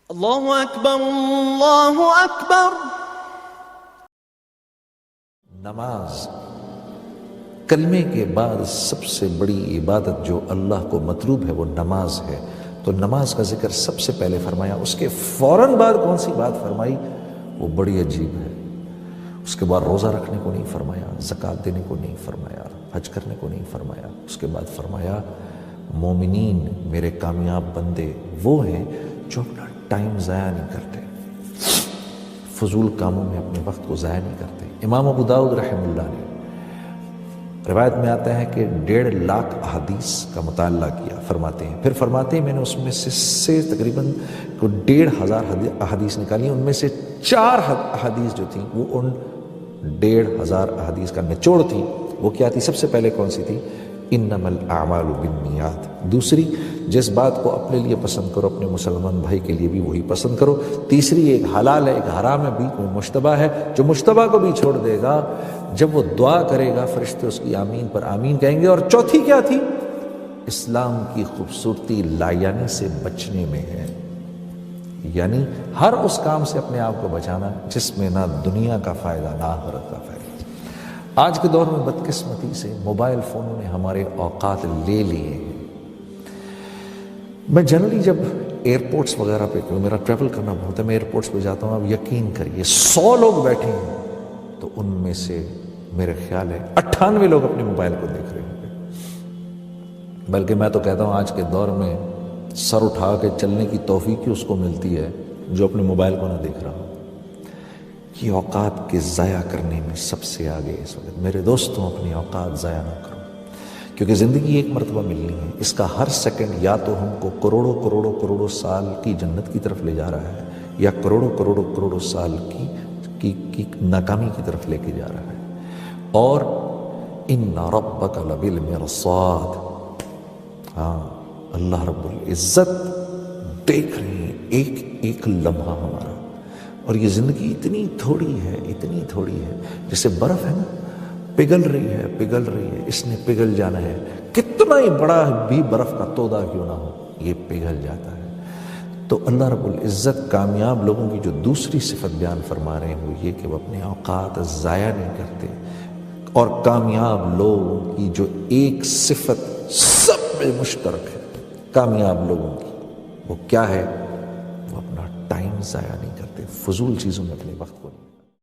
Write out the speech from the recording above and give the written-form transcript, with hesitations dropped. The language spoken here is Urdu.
اللہ اکبر اللہ اکبر۔ نماز کلمے کے بعد سب سے بڑی عبادت جو اللہ کو مطلوب ہے وہ نماز ہے، تو نماز کا ذکر سب سے پہلے فرمایا، اس کے فوراً بعد کون سی بات فرمائی وہ بڑی عجیب ہے۔ اس کے بعد روزہ رکھنے کو نہیں فرمایا، زکوٰۃ دینے کو نہیں فرمایا، حج کرنے کو نہیں فرمایا، اس کے بعد فرمایا مومنین میرے کامیاب بندے وہ ہیں جو اپنا ٹائم ضائع نہیں کرتے، فضول کاموں میں اپنے وقت کو ضائع نہیں کرتے۔ امام ابو داؤد رحمہ اللہ نے روایت میں آتا ہے کہ 1.5 لاکھ احادیث کا مطالعہ کیا، فرماتے ہیں، پھر فرماتے ہیں میں نے اس میں سے تقریباً 1,500 احادیث نکالی، ان میں سے 4 احادیث جو تھیں وہ ان 1,500 احادیث کا نچوڑ تھی۔ وہ کیا تھی؟ سب سے پہلے کون سی تھی؟ انما الاعمال بالنیات۔ دوسری، جس بات کو اپنے لیے پسند کرو اپنے مسلمان بھائی کے لیے بھی وہی پسند کرو۔ تیسری، ایک حلال ہے ایک حرام ہے، بیچ میں مشتبہ ہے، جو مشتبہ کو بھی چھوڑ دے گا جب وہ دعا کرے گا فرشتے اس کی آمین پر آمین کہیں گے۔ اور چوتھی کیا تھی؟ اسلام کی خوبصورتی لایانی سے بچنے میں ہے، یعنی ہر اس کام سے اپنے آپ کو بچانا جس میں نہ دنیا کا فائدہ نہ آخرت کا فائدہ۔ آج کے دور میں بدقسمتی سے موبائل فونوں نے ہمارے اوقات لے لیے ہیں۔ میں جنرلی جب ایئرپورٹس وغیرہ پہ میرا ٹریول کرنا بہت ہے، میں ایئرپورٹس پہ جاتا ہوں، اب یقین کریے 100 لوگ بیٹھے ہیں تو ان میں سے میرے خیال ہے 98 لوگ اپنے موبائل کو دیکھ رہے ہوں گے۔ بلکہ میں تو کہتا ہوں آج کے دور میں سر اٹھا کے چلنے کی توفیق ہی اس کو ملتی ہے جو اپنے موبائل کو نہ دیکھ رہا ہو۔ یہ اوقات کے ضائع کرنے میں سب سے آگے اس وقت۔ میرے دوستوں، اپنی اوقات ضائع نہ کرو، کیونکہ زندگی ایک مرتبہ ملنی ہے، اس کا ہر سیکنڈ یا تو ہم کو کروڑوں کروڑوں کروڑوں سال کی جنت کی طرف لے جا رہا ہے یا کروڑوں کروڑوں کروڑوں سال کی ناکامی کی طرف لے کے جا رہا ہے۔ اور ان ربک لبالمرصاد، ہاں اللہ رب العزت دیکھ رہے ہیں ایک ایک لمحہ ہمارا۔ اور یہ زندگی اتنی تھوڑی ہے جیسے برف ہے نا، پگھل رہی ہے، اس نے پگھل جانا ہے، کتنا ہی بڑا بھی برف کا تودہ کیوں نہ ہو یہ پگھل جاتا ہے۔ تو اللہ رب العزت کامیاب لوگوں کی جو دوسری صفت بیان فرما رہے ہیں وہ یہ کہ وہ اپنے اوقات ضائع نہیں کرتے، اور کامیاب لوگوں کی جو ایک صفت سب میں مشترک ہے کامیاب لوگوں کی، وہ کیا ہے؟ وہ اپنا ٹائم ضائع نہیں کرتے، فضول چیزوں میں اپنے وقت کو نہیں